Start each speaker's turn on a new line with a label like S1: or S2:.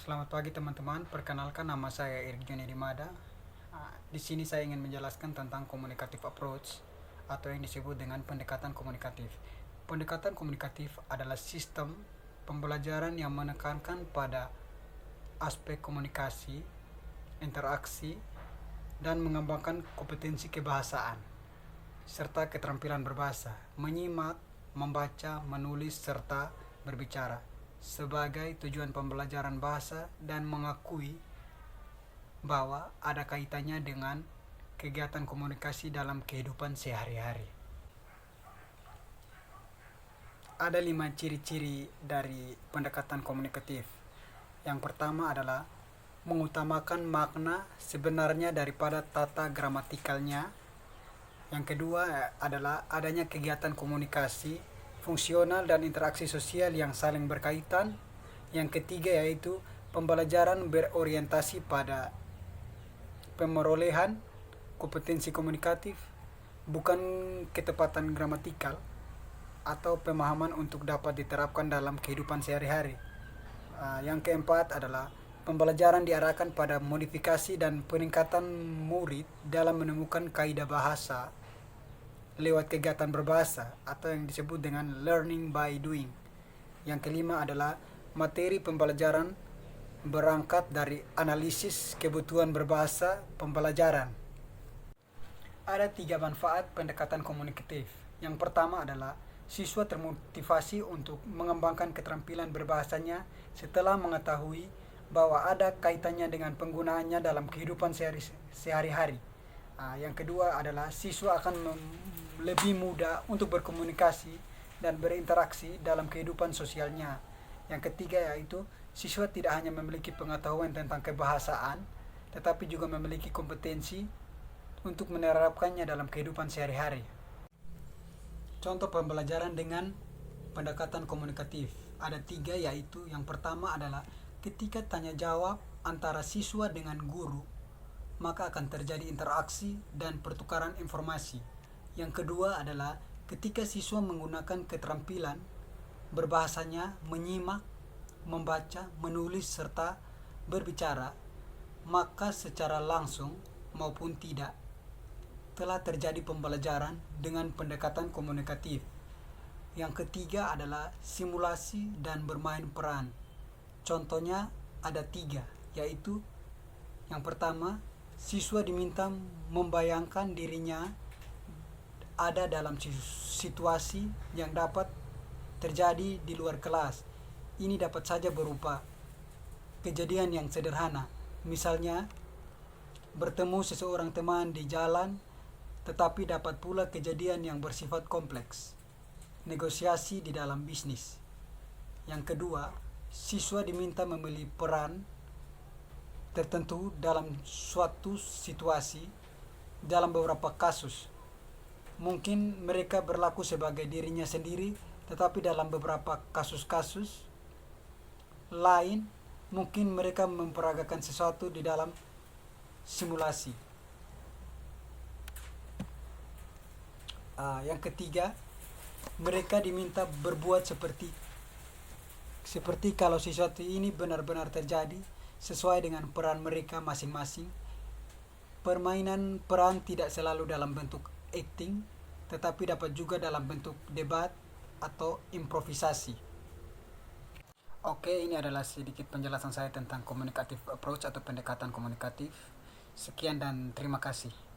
S1: Selamat pagi teman-teman, perkenalkan nama saya Erik Joni Dimada. Di sini saya ingin menjelaskan tentang communicative approach atau yang disebut dengan pendekatan komunikatif. Pendekatan komunikatif adalah sistem pembelajaran yang menekankan pada aspek komunikasi, interaksi, dan mengembangkan kompetensi kebahasaan serta keterampilan berbahasa, menyimak, membaca, menulis, serta berbicara sebagai tujuan pembelajaran bahasa dan mengakui bahwa ada kaitannya dengan kegiatan komunikasi dalam kehidupan sehari-hari. Ada 5 ciri-ciri dari pendekatan komunikatif. Yang pertama adalah mengutamakan makna sebenarnya daripada tata gramatikalnya. Yang kedua adalah adanya kegiatan komunikasi fungsional dan interaksi sosial yang saling berkaitan. Yang ketiga yaitu pembelajaran berorientasi pada pemerolehan kompetensi komunikatif, bukan ketepatan gramatikal atau pemahaman untuk dapat diterapkan dalam kehidupan sehari-hari. Yang keempat adalah pembelajaran diarahkan pada modifikasi dan peningkatan murid dalam menemukan kaidah bahasa lewat kegiatan berbahasa atau yang disebut dengan learning by doing. Yang kelima adalah materi pembelajaran berangkat dari analisis kebutuhan berbahasa pembelajaran. Ada 3 manfaat pendekatan komunikatif. Yang pertama adalah siswa termotivasi untuk mengembangkan keterampilan berbahasanya setelah mengetahui bahwa ada kaitannya dengan penggunaannya dalam kehidupan sehari-hari. Yang kedua adalah siswa akan lebih mudah untuk berkomunikasi dan berinteraksi dalam kehidupan sosialnya. Yang ketiga yaitu siswa tidak hanya memiliki pengetahuan tentang kebahasaan, tetapi juga memiliki kompetensi untuk menerapkannya dalam kehidupan sehari-hari. Contoh pembelajaran dengan pendekatan komunikatif ada 3, yaitu yang pertama adalah ketika tanya jawab antara siswa dengan guru, maka akan terjadi interaksi dan pertukaran informasi. Yang kedua adalah ketika siswa menggunakan keterampilan berbahasanya, menyimak, membaca, menulis, serta berbicara, maka secara langsung maupun tidak telah terjadi pembelajaran dengan pendekatan komunikatif. Yang ketiga adalah simulasi dan bermain peran. Contohnya ada 3, yaitu yang pertama, siswa diminta membayangkan dirinya ada dalam situasi yang dapat terjadi di luar kelas. Ini dapat saja berupa kejadian yang sederhana. Misalnya, bertemu seseorang teman di jalan, tetapi dapat pula kejadian yang bersifat kompleks. Negosiasi di dalam bisnis. Yang kedua, siswa diminta memilih peran tertentu dalam suatu situasi. Dalam beberapa kasus, mungkin mereka berlaku sebagai dirinya sendiri, tetapi dalam beberapa kasus-kasus lain, mungkin mereka memperagakan sesuatu di dalam simulasi. Yang ketiga, mereka diminta berbuat seperti kalau sesuatu ini benar-benar terjadi sesuai dengan peran mereka masing-masing. Permainan peran tidak selalu dalam bentuk acting, tetapi dapat juga dalam bentuk debat atau improvisasi. Oke, ini adalah sedikit penjelasan saya tentang communicative approach atau pendekatan komunikatif. Sekian dan terima kasih.